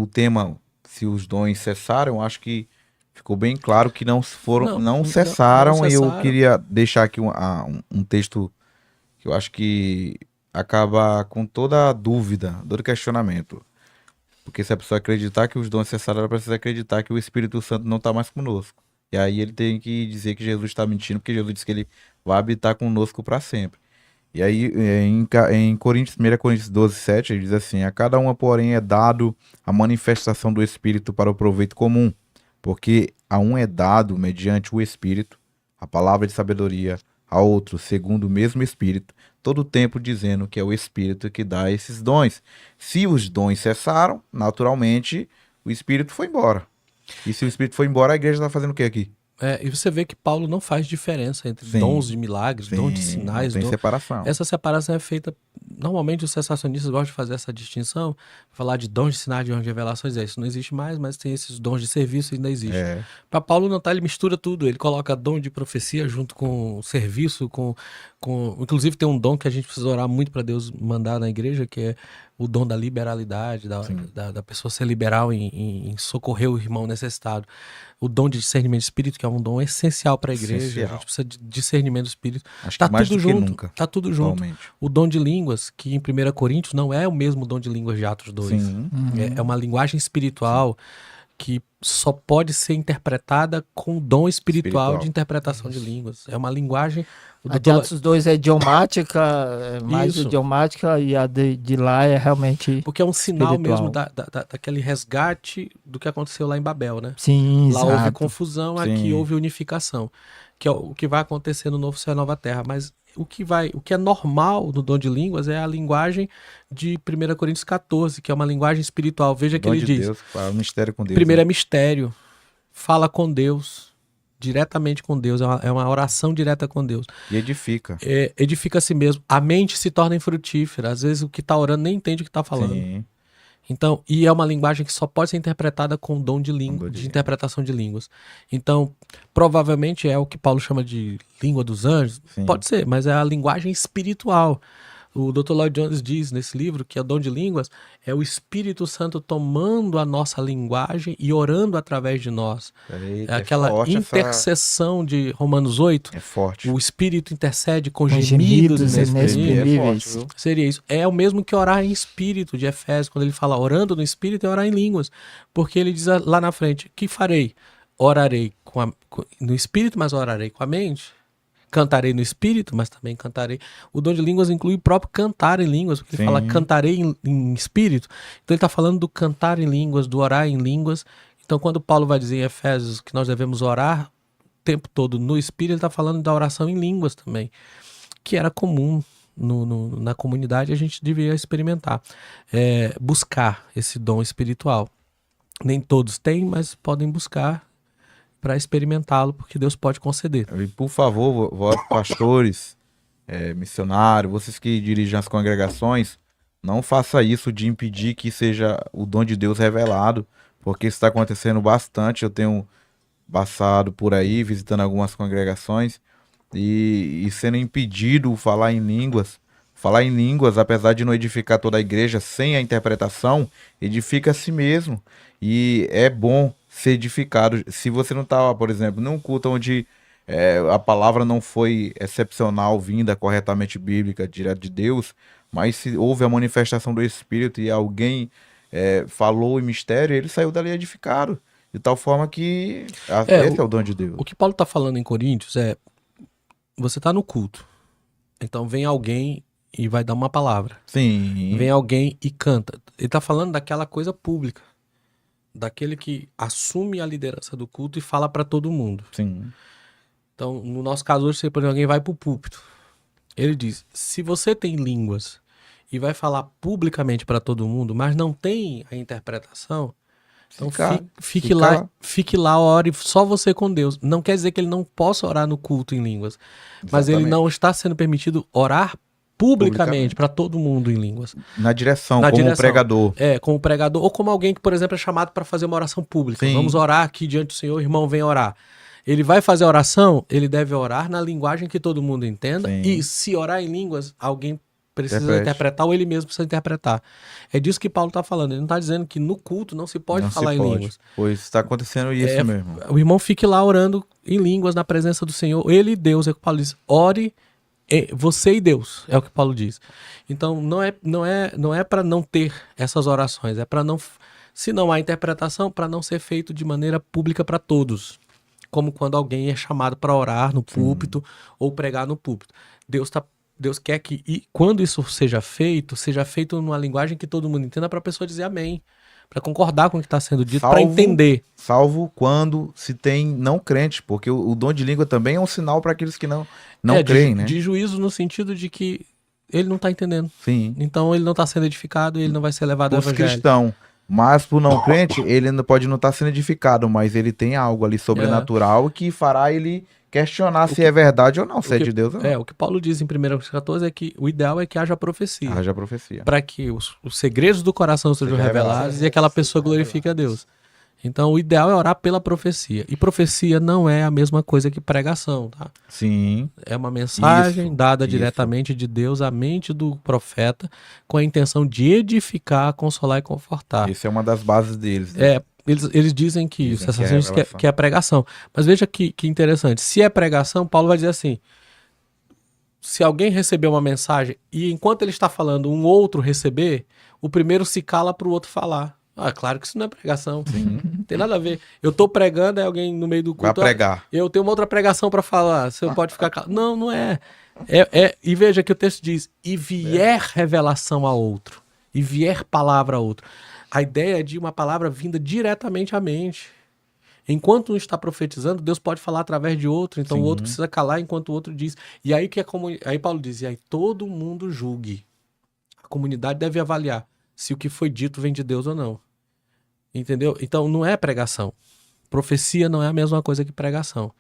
o tema, se os dons cessaram, eu acho que ficou bem claro que não cessaram, e eu queria deixar aqui um texto que eu acho que acaba com toda a dúvida, todo questionamento. Porque se a pessoa acreditar que os dons cessaram, ela precisa acreditar que o Espírito Santo não está mais conosco. E aí ele tem que dizer que Jesus está mentindo, porque Jesus disse que ele vai habitar conosco para sempre. E aí, em Coríntios, 1 Coríntios 12, 7, ele diz assim: a cada uma, porém, é dado a manifestação do Espírito para o proveito comum, porque a um é dado, mediante o Espírito, a palavra de sabedoria, a outro, segundo o mesmo Espírito, todo o tempo dizendo que é o Espírito que dá esses dons. Se os dons cessaram, naturalmente, o Espírito foi embora. E se o Espírito foi embora, a igreja está fazendo o que aqui? E você vê que Paulo não faz diferença entre Sim, dons de milagres, dons de sinais. Não tem separação. Essa separação é feita... Normalmente os cessacionistas gostam de fazer essa distinção, falar de dons de sinais, de dons de revelações. Isso não existe mais, mas tem esses dons de serviço, ainda existe. Para Paulo não tá, ele mistura tudo. Ele coloca dom de profecia junto com serviço, inclusive tem um dom que a gente precisa orar muito para Deus mandar na igreja, que é o dom da liberalidade, da pessoa ser liberal em socorrer o irmão necessitado. O dom de discernimento de espírito, que é um dom essencial para a igreja. A gente precisa de discernimento do espírito. Acho que mais do que nunca. Tá tudo junto. O dom de línguas, que em 1 Coríntios não é o mesmo dom de línguas de Atos 2. É uma linguagem espiritual que só pode ser interpretada com o dom espiritual de interpretação de línguas. É uma linguagem... A de Atos 2 é idiomática, mais idiomática, e a de lá é realmente porque é um sinal mesmo daquele resgate do que aconteceu lá em Babel, né? Sim, lá houve confusão, aqui houve unificação, que é o que vai acontecer no Novo Céu e Nova Terra. Mas o que é normal no dom de línguas é a linguagem de 1 Coríntios 14, que é uma linguagem espiritual. Veja que ele diz... Deus, fala mistério com Deus. Primeiro é mistério, fala com Deus, diretamente com Deus, é uma oração direta com Deus. E edifica. Edifica a si mesmo. A mente se torna infrutífera. Às vezes o que está orando nem entende o que está falando. Sim. Então, e é uma linguagem que só pode ser interpretada com o dom de interpretação de línguas. Então, provavelmente é o que Paulo chama de língua dos anjos. Sim. Pode ser, mas é a linguagem espiritual. O Dr. Lloyd Jones diz nesse livro que o dom de línguas é o Espírito Santo tomando a nossa linguagem e orando através de nós. Eita, é aquela intercessão de Romanos 8. É forte. O Espírito intercede com gemidos inexprimíveis. Seria isso. É o mesmo que orar em espírito de Efésios, quando ele fala orando no espírito, é orar em línguas. Porque ele diz lá na frente: que farei? Orarei no espírito, mas orarei com a mente. Cantarei no espírito, mas também cantarei. O dom de línguas inclui o próprio cantar em línguas, porque ele fala cantarei em espírito. Então ele está falando do cantar em línguas, do orar em línguas. Então quando Paulo vai dizer em Efésios que nós devemos orar o tempo todo no espírito, ele está falando da oração em línguas também, que era comum na comunidade, a gente deveria experimentar. Buscar esse dom espiritual. Nem todos têm, mas podem buscar para experimentá-lo, porque Deus pode conceder. E por favor, vós pastores, missionários, vocês que dirigem as congregações, não faça isso de impedir que seja o dom de Deus revelado, porque isso está acontecendo bastante. Eu tenho passado por aí, visitando algumas congregações, e sendo impedido falar em línguas. Falar em línguas, apesar de não edificar toda a igreja, sem a interpretação, edifica a si mesmo. E é bom ser edificado. Se você não está, por exemplo, num culto onde a palavra não foi excepcional, vinda corretamente bíblica, direto de Deus, mas se houve a manifestação do Espírito e alguém falou em mistério, ele saiu dali edificado. De tal forma que esse é o dom de Deus. O que Paulo está falando em Coríntios você está no culto, então vem alguém e vai dar uma palavra. Sim. Vem alguém e canta. Ele está falando daquela coisa pública, daquele que assume a liderança do culto e fala para todo mundo. Sim. Então, no nosso caso hoje, por exemplo, alguém vai para o púlpito. Ele diz: se você tem línguas e vai falar publicamente para todo mundo, mas não tem a interpretação, então fique lá, ore só você com Deus. Não quer dizer que ele não possa orar no culto em línguas, mas ele não está sendo permitido orar publicamente para todo mundo em línguas. Na direção, como pregador. Como pregador, ou como alguém que, por exemplo, é chamado para fazer uma oração pública. Sim. Vamos orar aqui diante do Senhor, o irmão vem orar. Ele vai fazer a oração, ele deve orar na linguagem que todo mundo entenda. Sim. E se orar em línguas, alguém precisa interpretar ou ele mesmo precisa interpretar. É disso que Paulo está falando. Ele não está dizendo que no culto não se pode falar em línguas. Pois está acontecendo isso mesmo. O irmão fique lá orando em línguas na presença do Senhor. Ele e Deus, é o que Paulo diz. Ore você e Deus, é o que Paulo diz. Então não é para não ter essas orações, é para não, se não há interpretação, para não ser feito de maneira pública para todos. Como quando alguém é chamado para orar no púlpito ou pregar no púlpito. Deus quer que, e quando isso seja feito numa linguagem que todo mundo entenda, para a pessoa dizer amém, para concordar com o que está sendo dito, para entender. Salvo quando se tem não crente, porque o dom de língua também é um sinal para aqueles que não creem, né? De juízo no sentido de que ele não está entendendo. Sim. Então ele não está sendo edificado, ele não vai ser levado ao evangelho. Cristão. Mas pro não crente, ele ainda pode não estar sendo edificado, mas ele tem algo ali sobrenatural que fará ele questionar se é verdade ou não, se é de Deus ou não. O que Paulo diz em 1,14 é que o ideal é que haja profecia. Haja profecia. Para que os segredos do coração sejam revelados e aquela pessoa glorifique a Deus. Então o ideal é orar pela profecia. E profecia não é a mesma coisa que pregação, tá? Sim. É uma mensagem dada diretamente de Deus à mente do profeta com a intenção de edificar, consolar e confortar. Isso é uma das bases deles. Né? Eles dizem que é pregação. Mas veja que interessante. Se é pregação, Paulo vai dizer assim, se alguém receber uma mensagem e enquanto ele está falando um outro receber, o primeiro se cala para o outro falar. Claro que isso não é pregação. Não tem nada a ver. Eu tô pregando, aí alguém no meio do culto... Vai pregar. Eu tenho uma outra pregação para falar. Você pode ficar calado. Não é. E veja que o texto diz, e vier revelação a outro. E vier palavra a outro. A ideia é de uma palavra vinda diretamente à mente. Enquanto um está profetizando, Deus pode falar através de outro. Então o outro precisa calar enquanto o outro diz. E aí aí Paulo diz, e aí todo mundo julgue. A comunidade deve avaliar se o que foi dito vem de Deus ou não. Entendeu? Então não é pregação. Profecia não é a mesma coisa que pregação.